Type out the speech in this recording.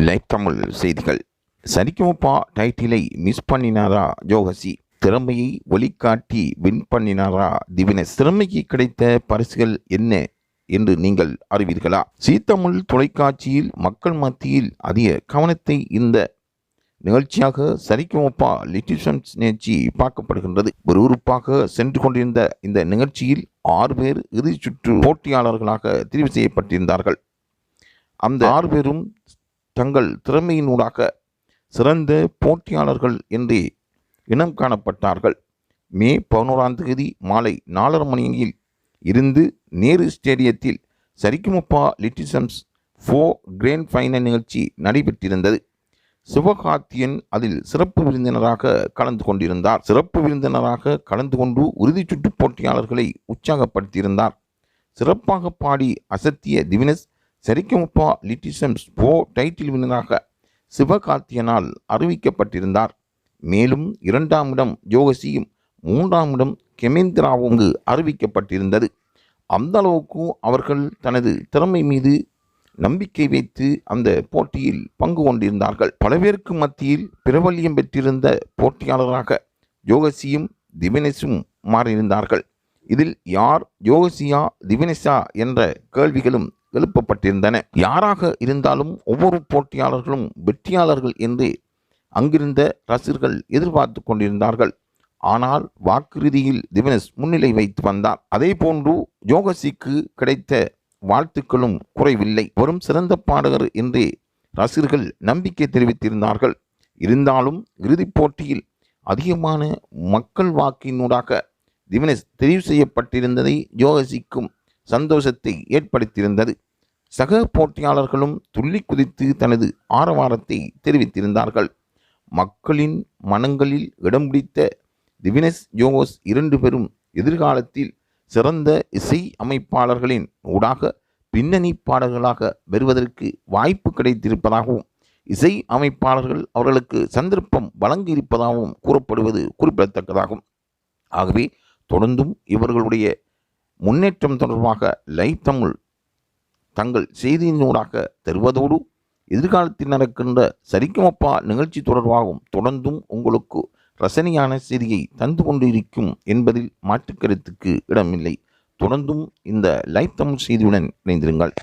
Live Tamil செய்திகள். Sa Re Ga Ma Pa டைட்டிலை miss பண்ணினாரா ஜோகசி? திறமையை ஒளிக்காட்டி win பண்ணினாரா Divinesh? திறமைக்கு கிடைத்த பரிசுகள் என்ன என்று நீங்கள் அறிவீர்களா? ஜீ தமிழ் தொலைக்காட்சியில் மக்கள் மத்தியில் அதிக கவனத்தை இந்த நிகழ்ச்சியாக சரிகமபா லிட்டில் சாம்ஸ் நிகழ்ச்சி பார்க்கப்படுகின்றது. விறுவிறுப்பாக சென்று கொண்டிருந்த இந்த நிகழ்ச்சியில் 6 பேர் இறுதிச் சுற்று போட்டியாளர்களாக தெரிவு செய்யப்பட்டிருந்தார்கள். அந்த 6 பேரும் தங்கள் திறமையினூடாக சிறந்த போட்டியாளர்கள் என்றே இனம் காணப்பட்டார்கள். மே 11ஆம் தேதி மாலை 4:30 மணியில் இருந்து நேரு ஸ்டேடியத்தில் Sa Re Ga Ma Pa little champs 4 grand finale நிகழ்ச்சி நடைபெற்றிருந்தது. சிவகார்த்தியன் அதில் சிறப்பு விருந்தினராக கலந்து கொண்டிருந்தார். சிறப்பு விருந்தினராக கலந்து கொண்டு இறுதிச் சுற்று போட்டியாளர்களை உற்சாகப்படுத்தியிருந்தார். சிறப்பாக பாடி அசத்திய Divinesh Saregamapa little champs 4 title வின்னராக சிவகார்த்தியனால் அறிவிக்கப்பட்டிருந்தார். மேலும் 2ஆம் இடம் ஜோகசியும் 3ஆம் இடம் கெமேந்திராவும் அறிவிக்கப்பட்டிருந்தது. அந்த அளவுக்கு அவர்கள் தனது திறமை மீது நம்பிக்கை வைத்து அந்த போட்டியில் பங்கு கொண்டிருந்தார்கள். பல பேருக்கு மத்தியில் பிரபல்யம் பெற்றிருந்த போட்டியாளராக ஜோகசியும் திவினேஷும் மாறியிருந்தார்கள். இதில் யார் ஜோகசியா திவினேஷா என்ற கேள்விகளும் எழுப்பப்பட்டிருந்தன. யாராக இருந்தாலும் ஒவ்வொரு போட்டியாளர்களும் வெற்றியாளர்கள் என்று அங்கிருந்த ரசிகர்கள் எதிர்பார்த்து கொண்டிருந்தார்கள். ஆனால் வாக்குறுதியில் திவினேஷ் முன்னிலை வைத்து வந்தார். அதே போன்று ஜோகசிக்கு கிடைத்த வாழ்த்துக்களும் குறைவில்லை. வரும் சிறந்த பாடகர் என்று ரசிகர்கள் நம்பிக்கை தெரிவித்திருந்தார்கள். இருந்தாலும் இறுதிப் போட்டியில் அதிகமான மக்கள் வாக்கினூடாக திவினேஷ் தெரிவு செய்யப்பட்டிருந்ததை ஜோகசிக்கும் சந்தோஷத்தை ஏற்படுத்தியிருந்தது. சக போட்டியாளர்களும் துள்ளி குதித்து தனது ஆரவாரத்தை தெரிவித்திருந்தார்கள். மக்களின் மனங்களில் இடம் பிடித்த திவினேஷ் ஜோகஸ் 2 பேரும் எதிர்காலத்தில் சிறந்த இசை அமைப்பாளர்களின் ஊடாக பின்னணி பாடல்களாக வருவதற்கு வாய்ப்பு கிடைத்திருப்பதாகவும் இசை அமைப்பாளர்கள் அவர்களுக்கு சந்தர்ப்பம் வழங்கியிருப்பதாகவும் கூறப்படுவது குறிப்பிடத்தக்கதாகும். ஆகவே தொடர்ந்தும் இவர்களுடைய முன்னேற்றம் தொடர்பாக லைவ் தமிழ் தங்கள் செய்தியினூடாக தருவதோடு எதிர்காலத்தில் நடக்கின்ற சரிகமபா நிகழ்ச்சி தொடர்பாகவும் தொடர்ந்தும் உங்களுக்கு ரசனையான செய்தியை தந்து கொண்டிருக்கும் என்பதில் மாற்றுக்கருத்துக்கு இடமில்லை. தொடர்ந்தும் இந்த லைவ் தமிழ் செய்தியுடன் இணைந்திருங்கள்.